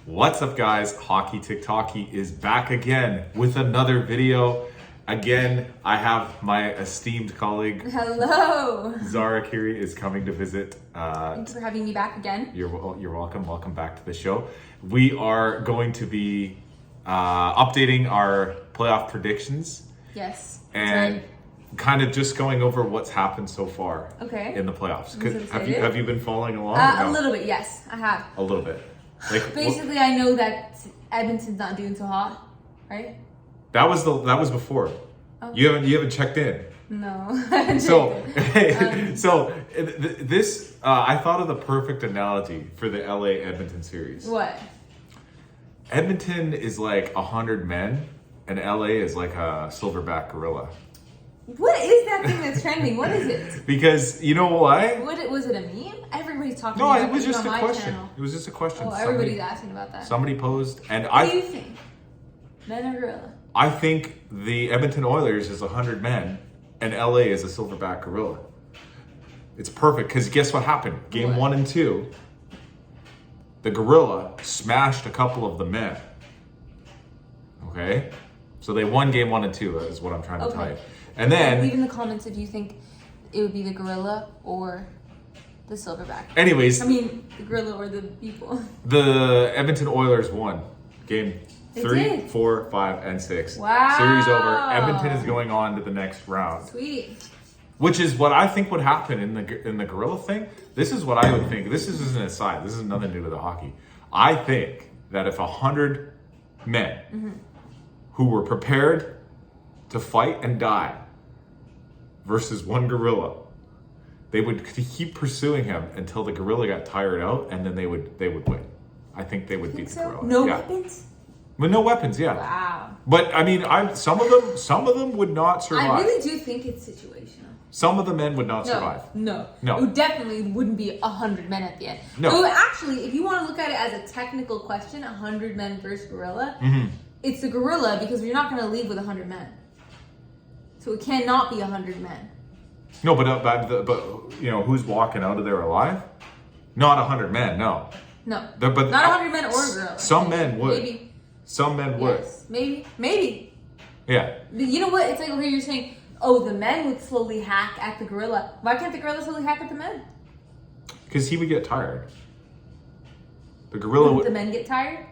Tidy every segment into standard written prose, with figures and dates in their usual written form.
What's up, guys? Hockey TikToky is back again with another video. Again, I have my esteemed colleague, Hello. Zara is coming to visit. Thanks for having me back again. You're welcome. Welcome back to the show. We are going to be updating our playoff predictions. Yes. And kind of just going over what's happened so far in the playoffs. Have you been following along? A little bit, yes, I have. A little bit. Like basically, I know that Edmonton's not doing so hot, right? That was before. Oh. You haven't checked in. No. This I thought of the perfect analogy for the LA Edmonton series. What? Edmonton is like 100 men, and LA is like a silverback gorilla. What is that thing that's trending? What is it? Because you know why? Was it a meme? Everybody's talking about it. No, it was just a question. Channel. It was just a question. Oh, everybody's asking about that. Somebody posed, and What do you think? Men or gorilla? I think the Edmonton Oilers is 100 men, and LA is a silverback gorilla. It's perfect, because guess what happened? Game 1 and 2, the gorilla smashed a couple of the men. Okay? So they won game 1 and 2, is what I'm trying to tell you. And then leave in the comments if you think it would be the gorilla or the silverback. Anyways, I mean the gorilla or the people. The Edmonton Oilers won game 3, did. 4, 5, and 6. Wow. Series over. Edmonton is going on to the next round. Sweet. Which is what I think would happen in the gorilla thing. This is what I would think. This is an aside. This is nothing to do with the hockey. I think that if 100 men who were prepared to fight and die versus one gorilla, they would keep pursuing him until the gorilla got tired out, and then they would win. I think they would beat the gorilla. No weapons? With no weapons, yeah. Wow. But I mean, some of them would not survive. I really do think it's situational. Some of the men would not survive. No. No. It definitely wouldn't be 100 men at the end. No. Actually, if you want to look at it as a technical question, 100 men versus gorilla, it's the gorilla because you're not going to leave with 100 men. So it cannot be 100 men. No, but you know, who's walking out of there alive? Not 100 men, no. No. But not 100 men or gorilla. Some men would. Maybe. Some men would. Yes. Maybe. Yeah. But you know what? It's like, okay, you're saying, oh, the men would slowly hack at the gorilla. Why can't the gorilla slowly hack at the men? Because he would get tired. The gorilla would. The men get tired?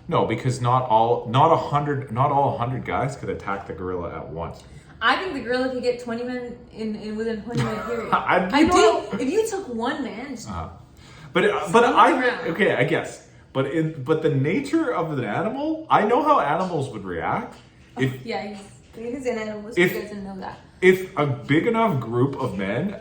No, because not all 100 guys could attack the gorilla at once. I think the gorilla could get 20 men in within a 20-minute period. I do. If you took one man, I guess. But the nature of an animal, I know how animals would react. He's an animalist. You guys didn't know that. If a big enough group of men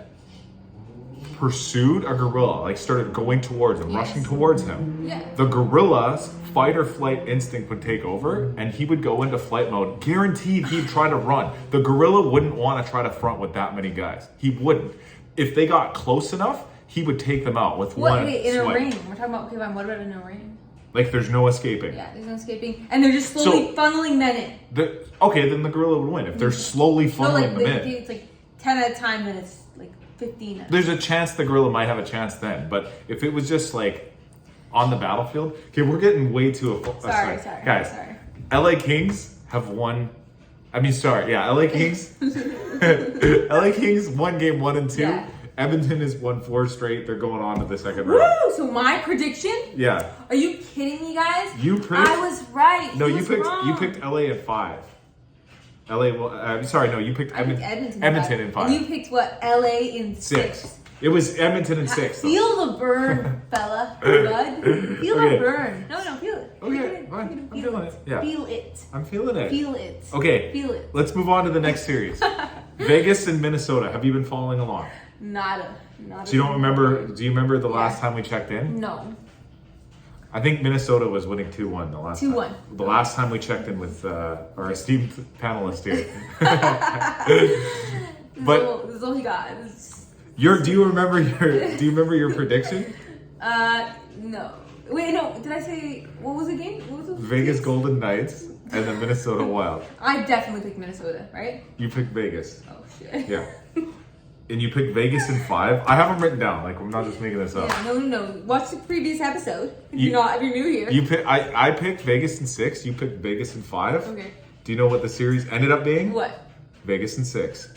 pursued a gorilla, like started going towards him, rushing towards him, the gorilla's fight or flight instinct would take over, and he would go into flight mode. Guaranteed, he'd try to run. The gorilla wouldn't want to try to front with that many guys. He wouldn't. If they got close enough, he would take them out with one Wait, in a swipe. ring? We're talking about, what about in a ring? Like there's no escaping. Yeah, there's no escaping. And they're just slowly funneling men in. Then the gorilla would win. If they're slowly funneling them in. It's like 10 at a time, then it's like 15 at a time. There's a chance the gorilla might have a chance then. But if it was just like on the battlefield. Okay, we're getting way too... Sorry. Guys, LA Kings have won... LA Kings... LA Kings won game 1 and 2. Yeah. Edmonton has won 4 straight. They're going on to the second round. Woo! So my prediction? Yeah. Are you kidding me, guys? I was right. No, you picked LA at 5. You picked Edmonton in 5. And you picked what? LA in 6. It was Edmonton in 6. Feel the burn, fella. Bud. Feel the burn. No, feel it. Okay, fine. I'm feeling it. Yeah. Feel it. I'm feeling it. Feel it. Okay. Feel it. Let's move on to the next series. Vegas and Minnesota. Have you been following along? Nada. So you don't remember? Do you remember the last time we checked in? No. I think Minnesota was winning 2-1 the last 2-1. time. The last time we checked in with our esteemed panelist here. But this is all he got. Do you remember your prediction? No. Wait, no. Did I say what was the game? What was the Vegas Golden Knights and the Minnesota Wild. I definitely picked Minnesota, right? You picked Vegas. Oh shit. Yeah. And you picked Vegas in 5. I have them written down. Like, I'm not just making this up. Yeah, no. Watch the previous episode. If you're new here. I picked Vegas in 6. You picked Vegas in 5. Okay. Do you know what the series ended up being? What? Vegas in 6.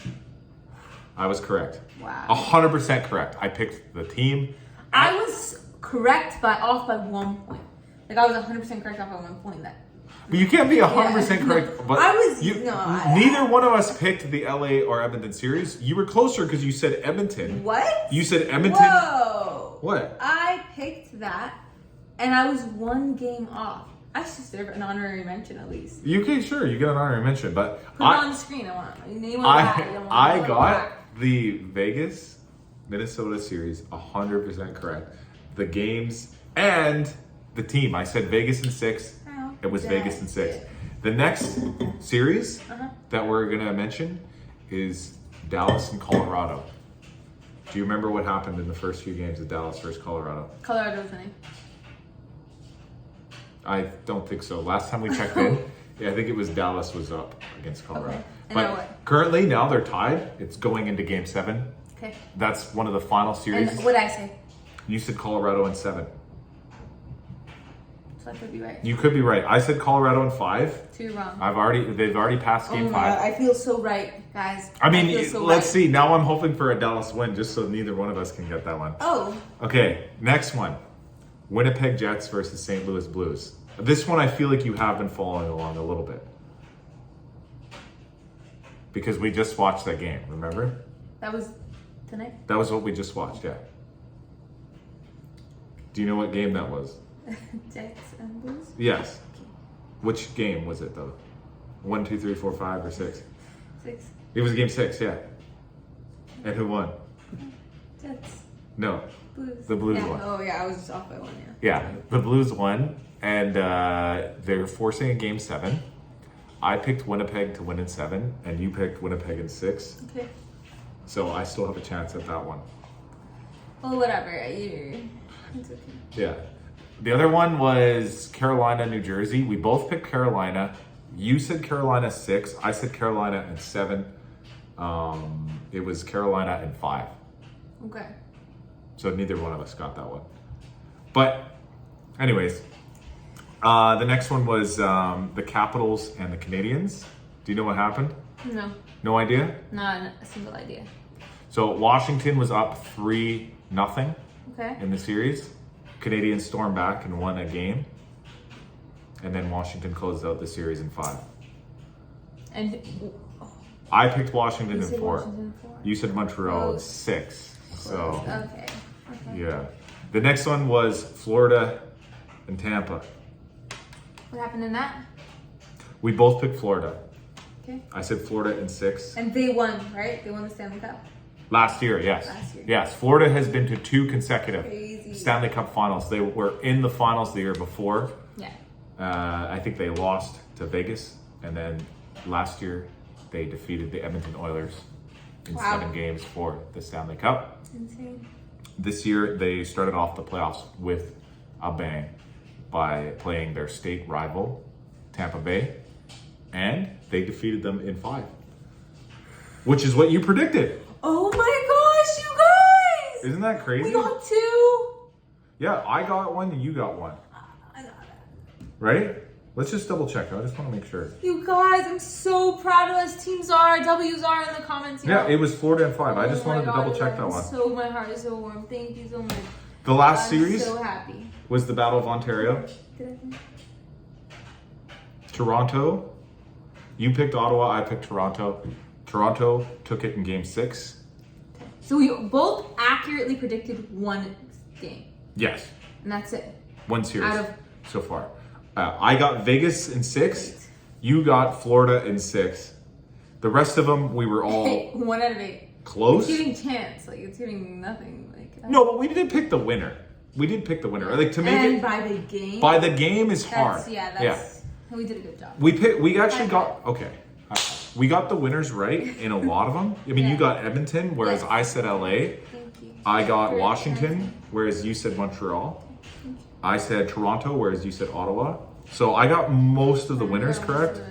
I was correct. Wow. 100% correct. I picked the team. I was correct off by 1 point. Like I was 100% correct off by 1 point. But you can't be 100% correct. But neither one of us picked the LA or Edmonton series. You were closer because you said Edmonton. What? You said Edmonton. Whoa. What? I picked that, and I was 1 game off. I should deserve an honorary mention at least. Sure, you get an honorary mention, but put it on the screen. I got the Vegas Minnesota series 100% correct. The games and the team. I said Vegas in 6. It was Vegas in 6. The next series that we're gonna mention is Dallas and Colorado. Do you remember what happened in the first few games of Dallas versus Colorado? Colorado was winning. I don't think so. Last time we checked in, I think it was Dallas was up against Colorado. Okay. And but now what? Currently, now they're tied. It's going into Game 7. Okay. That's one of the final series. And what did I say? You said Colorado in 7. So I could be right. You could be right. I said Colorado in 5. 2 wrong. They've already passed Game 5. God, I feel so right, guys. I mean, let's see. Now I'm hoping for a Dallas win, just so neither one of us can get that one. Oh. Okay, next one. Winnipeg Jets versus St. Louis Blues. This one I feel like you have been following along a little bit. Because we just watched that game, remember? That was tonight? That was what we just watched, yeah. Do you know what game that was? Jets and Blues? Yes. Which game was it though? 1, 2, 3, 4, 5, or 6? 6. It was game 6, yeah. And who won? Jets. No. Blues. The Blues won. Oh yeah, I was just off by 1, Yeah, the Blues won, and they're forcing a game 7. I picked Winnipeg to win in 7, and you picked Winnipeg in 6. Okay. So I still have a chance at that one. Well, whatever. It's okay. Yeah. The other one was Carolina, New Jersey. We both picked Carolina. You said Carolina 6. I said Carolina in 7. It was Carolina in 5. Okay. So neither one of us got that one. But anyways, the next one was the Capitals and the Canadiens. Do you know what happened? No. No idea? Not a single idea. So Washington was up 3-0 Okay. in the series. Canadiens stormed back and won a game. And then Washington closed out the series in 5. And I picked Washington in 4. Washington in 4. You said Montreal in Close. 6. So Okay. yeah. The next one was Florida and Tampa. What happened in that? We both picked Florida. Okay. I said Florida in 6. And they won, right? They won the Stanley Cup. Last year, yes. Last year. Yes, Florida has been to 2 consecutive Crazy. Stanley Cup finals. They were in the finals the year before. Yeah. I think they lost to Vegas. And then last year, they defeated the Edmonton Oilers in 7 games for the Stanley Cup. Insane. This year, they started off the playoffs with a bang by playing their state rival, Tampa Bay. And they defeated them in 5. Which is what you predicted. Oh my gosh, you guys! Isn't that crazy? We got 2. Yeah, I got one and you got one. I got it. Right? Let's just double check. I just want to make sure. You guys, I'm so proud of us. Team Zara, W's are in the comments. Yeah, it was Florida in 5. I Oh just my wanted to God, double check that one. So my heart is so warm. Thank you so much. The last I'm series so happy. was the Battle of Ontario. Toronto. You picked Ottawa, I picked Toronto. Toronto took it in game 6. So we both accurately predicted 1 game. Yes. And that's it. 1 series Out of- so far. I got Vegas in 6. You got Florida in 6. The rest of them, we were all 1 out of 8. close. It's giving chance. Like, it's giving nothing. No, but we did pick the winner. We did pick the winner. Like to make and it by the game. by the game is hard. That's we did a good job. We actually got okay. We got the winners right in a lot of them. I mean, you got Edmonton, whereas I said LA. Thank you. I got Washington, whereas you said Montreal. I said Toronto, whereas you said Ottawa. So I got most of the winners correct.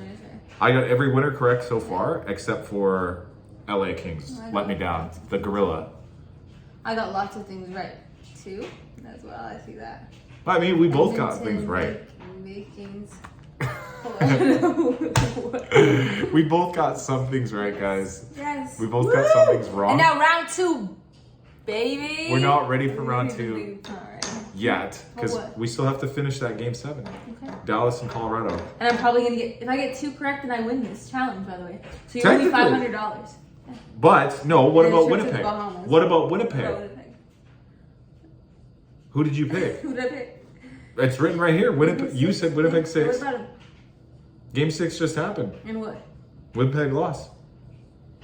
I got every winner correct so far, except for LA Kings let me down. The Gorilla. I got lots of things right too, as well. I see that. I mean, we both got things right. Vikings. We both got some things right, guys. Yes. We both got some things wrong. And now round 2, baby. We're not ready for round 2 Alright. yet because we still have to finish that game 7. Okay. Dallas and Colorado. And I'm probably gonna get, if I get 2 correct, then I win this challenge. By the way, so you're only $500. But no, what And about a trip to the Winnipeg? Bahamas. What about Winnipeg? Winnipeg. Who did you pick? Who did I pick? It's written right here. Winnipeg. You said Winnipeg 6. What about him? Game 6 just happened. And what? Winnipeg lost.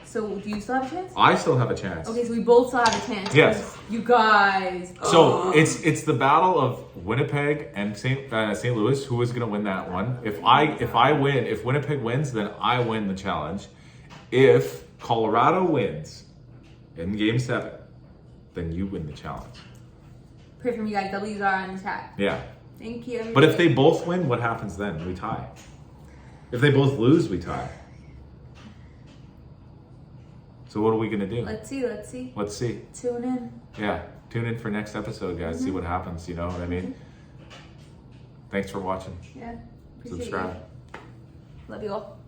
So do you still have a chance? I still have a chance. Okay, so we both still have a chance. Yes. You guys. So it's the battle of Winnipeg and St. Louis. Who is going to win that one? If I win, if Winnipeg wins, then I win the challenge. If Colorado wins in Game 7, then you win the challenge. Pray for me, guys. W's are in the chat. Yeah. Thank you. But if they both win, what happens then? We tie. If they both lose, we tie. So what are we going to do? Let's see. Let's see. Tune in. Yeah. Tune in for next episode, guys. See what happens. You know what I mean? Thanks for watching. Yeah. Appreciate Subscribe. you. Love you all.